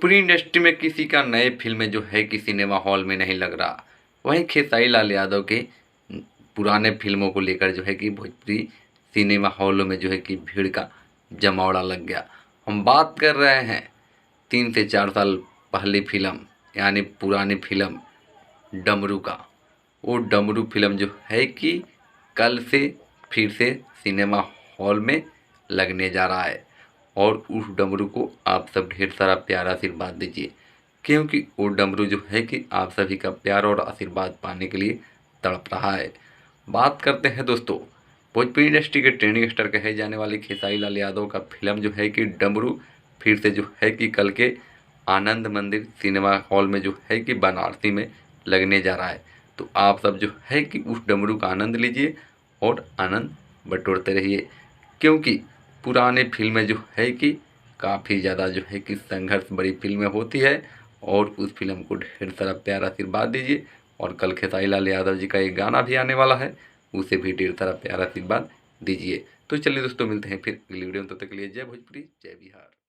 Bhojpuri industry में किसी का नए फिल्में जो है कि सिनेमा हॉल में नहीं लग रहा। वहीं खेसारी लाल यादव के पुराने फिल्मों को लेकर जो है कि भोजपुरी सिनेमा हॉलों में जो है कि भीड़ का जमावड़ा लग गया। हम बात कर रहे हैं 3 से 4 साल पहली फिल्म यानी पुरानी फिल्म डमरू का। वो डमरू फिल्म जो है कि कल से फिर से सिनेमा हॉल में लगने जा रहा है और उस डमरू को आप सब ढेर सारा प्यार आशीर्वाद दीजिए, क्योंकि वो डमरू जो है कि आप सभी का प्यार और आशीर्वाद पाने के लिए तड़प रहा है। बात करते हैं दोस्तों भोजपुरी इंडस्ट्री के ट्रेंडिंग स्टार कहे जाने वाले खेसारी लाल यादव का फिल्म जो है कि डमरू फिर से जो है कि कल के आनंद मंदिर सिनेमा हॉल में जो है कि बनारसी में लगने जा रहा है। तो आप सब जो है कि उस डमरू का आनंद लीजिए और आनंद बटोरते रहिए, क्योंकि पुराने फिल्में जो है कि काफ़ी ज़्यादा जो है कि संघर्ष बड़ी फिल्में होती है और उस फिल्म को ढेर सारा प्यार आशीर्वाद दीजिए। और कल खेसारी लाल यादव जी का एक गाना भी आने वाला है, उसे भी ढेर सारा प्यार आशीर्वाद दीजिए। तो चलिए दोस्तों, मिलते हैं फिर अगली वीडियो में। तब तक के लिए जय भोजपुरी, जय बिहार।